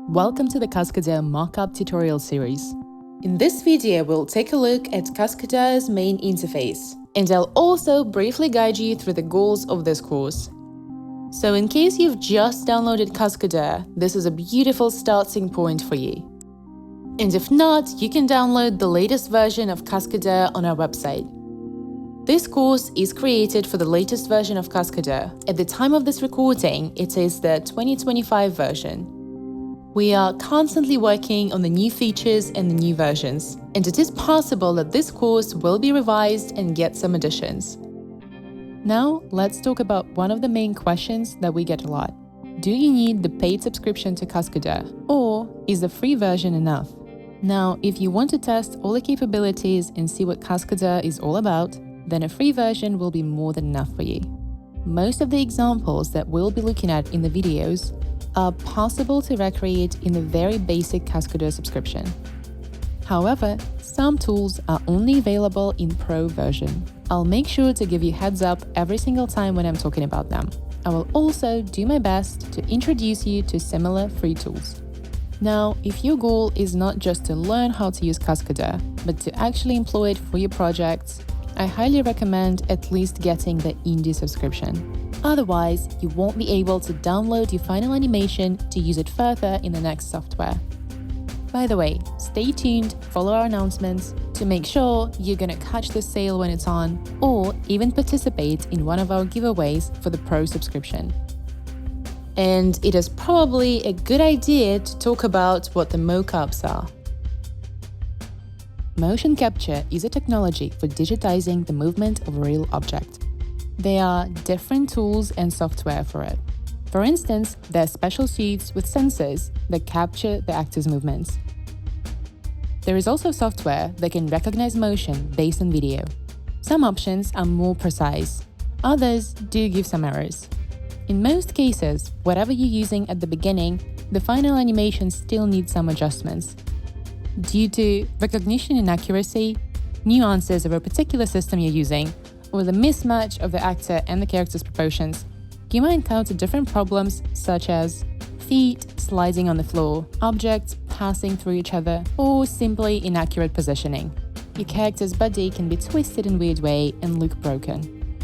Welcome to the Cascadeur Mocap tutorial series. In this video, we'll take a look at Cascadeur's main interface, and I'll also briefly guide you through the goals of this course. So in case you've just downloaded Cascadeur, this is a beautiful starting point for you. And if not, you can download the latest version of Cascadeur on our website. This course is created for the latest version of Cascadeur. At the time of this recording, it is the 2025 version. We are constantly working on the new features and the new versions, and it is possible that this course will be revised and get some additions. Now, let's talk about one of the main questions that we get a lot. Do you need the paid subscription to Cascadeur, or is the free version enough? Now, if you want to test all the capabilities and see what Cascadeur is all about, then a free version will be more than enough for you. Most of the examples that we'll be looking at in the videos are possible to recreate in the very basic Cascadeur subscription. However, some tools are only available in Pro version. I'll make sure to give you heads up every single time when I'm talking about them. I will also do my best to introduce you to similar free tools. Now, if your goal is not just to learn how to use Cascadeur, but to actually employ it for your projects, I highly recommend at least getting the Indie subscription. Otherwise, you won't be able to download your final animation to use it further in the next software. By the way, stay tuned, follow our announcements to make sure you're gonna catch the sale when it's on, or even participate in one of our giveaways for the Pro subscription. And it is probably a good idea to talk about what the mocaps are. Motion capture is a technology for digitizing the movement of a real object. There are different tools and software for it. For instance, there are special suits with sensors that capture the actor's movements. There is also software that can recognize motion based on video. Some options are more precise, others do give some errors. In most cases, whatever you're using at the beginning, the final animation still needs some adjustments. Due to recognition inaccuracy, nuances of a particular system you're using, or the mismatch of the actor and the character's proportions, you might encounter different problems such as feet sliding on the floor, objects passing through each other, or simply inaccurate positioning. Your character's body can be twisted in a weird way and look broken.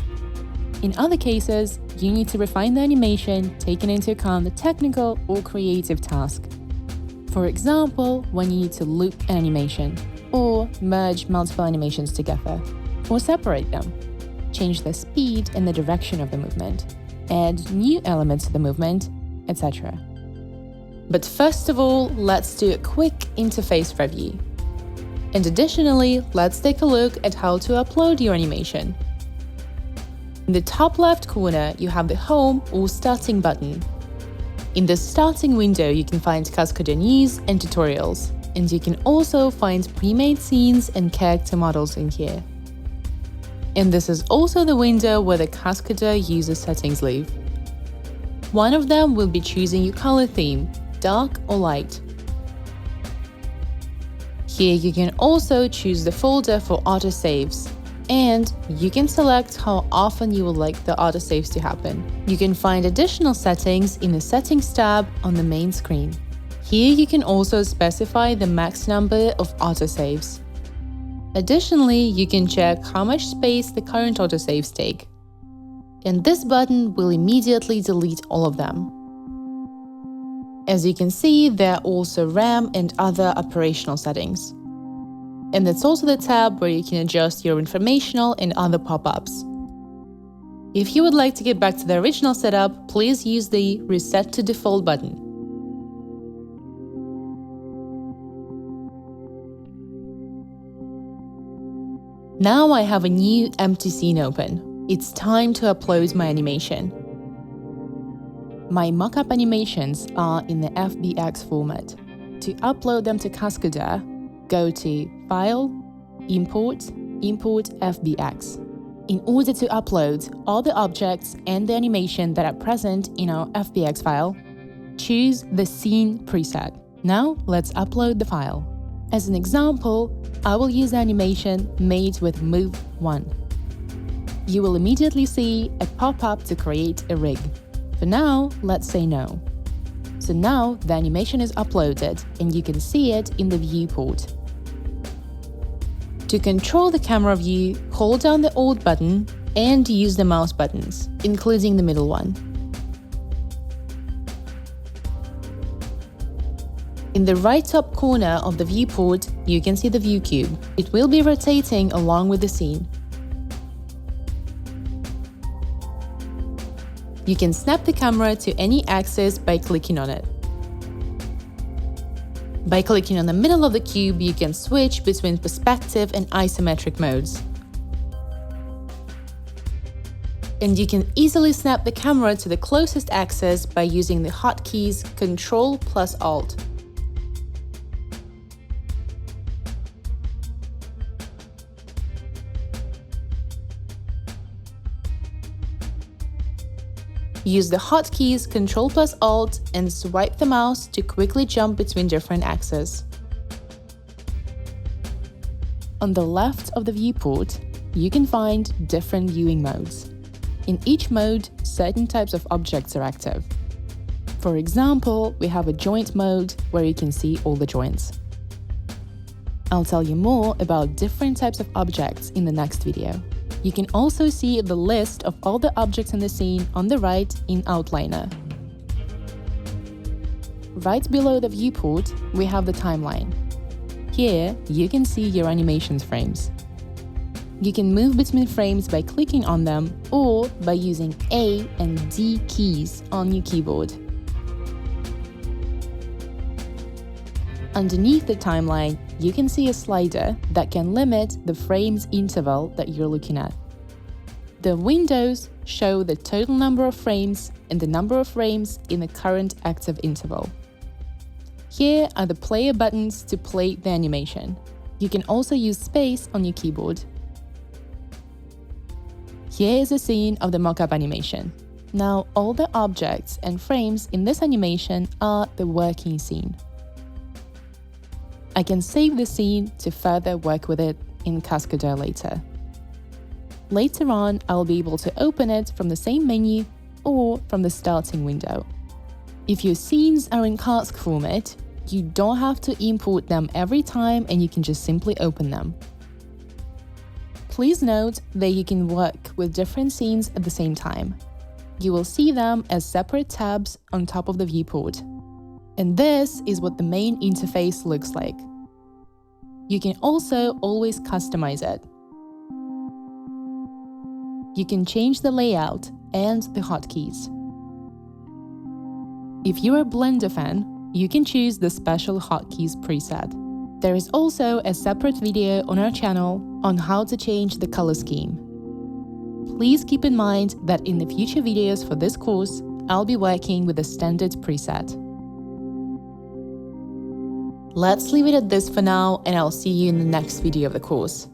In other cases, you need to refine the animation, taking into account the technical or creative task. For example, when you need to loop an animation, or merge multiple animations together, or separate them, change the speed and the direction of the movement, add new elements to the movement, etc. But first of all, let's do a quick interface review. And additionally, let's take a look at how to upload your animation. In the top left corner, you have the Home or Starting button. In the Starting window, you can find Cascadeur news and tutorials, and you can also find pre-made scenes and character models in here. And this is also the window where the Cascadeur user settings live. One of them will be choosing your color theme, dark or light. Here you can also choose the folder for autosaves, and you can select how often you would like the autosaves to happen. You can find additional settings in the Settings tab on the main screen. Here you can also specify the max number of autosaves. Additionally, you can check how much space the current autosaves take. And this button will immediately delete all of them. As you can see, there are also RAM and other operational settings. And that's also the tab where you can adjust your informational and other pop-ups. If you would like to get back to the original setup, please use the Reset to Default button. Now I have a new empty scene open. It's time to upload my animation. My mocap animations are in the FBX format. To upload them to Cascadeur, go to File, Import, Import FBX. In order to upload all the objects and the animation that are present in our FBX file, choose the Scene preset. Now let's upload the file. As an example, I will use the animation made with Move 1. You will immediately see a pop-up to create a rig. For now, let's say no. So So now the animation is uploaded and you can see it in the viewport. To control the camera view, hold down the Alt button and use the mouse buttons, including the middle one. In the right top corner of the viewport, you can see the Viewcube. It will be rotating along with the scene. You can snap the camera to any axis by clicking on it. By clicking on the middle of the cube, you can switch between perspective and isometric modes. And you can easily snap the camera to the closest axis by using the hotkeys Ctrl plus Alt. Use the hotkeys Ctrl plus Alt and swipe the mouse to quickly jump between different axes. On the left of the viewport, you can find different viewing modes. In each mode, certain types of objects are active. For example, we have a joint mode where you can see all the joints. I'll tell you more about different types of objects in the next video. You can also see the list of all the objects in the scene on the right in Outliner. Right below the viewport, we have the timeline. Here, you can see your animations frames. You can move between frames by clicking on them or by using A and D keys on your keyboard. Underneath the timeline, you can see a slider that can limit the frames interval that you're looking at. The windows show the total number of frames and the number of frames in the current active interval. Here are the player buttons to play the animation. You can also use space on your keyboard. Here is a scene of the mocap animation. Now, all the objects and frames in this animation are the working scene. I can save the scene to further work with it in Cascadeur later. Later on, I'll be able to open it from the same menu or from the starting window. If your scenes are in cask format, you don't have to import them every time and you can just simply open them. Please note that you can work with different scenes at the same time. You will see them as separate tabs on top of the viewport. And this is what the main interface looks like. You can also always customize it. You can change the layout and the hotkeys. If you're a Blender fan, you can choose the special hotkeys preset. There is also a separate video on our channel on how to change the color scheme. Please keep in mind that in the future videos for this course, I'll be working with the standard preset. Let's leave it at this for now, and I'll see you in the next video of the course.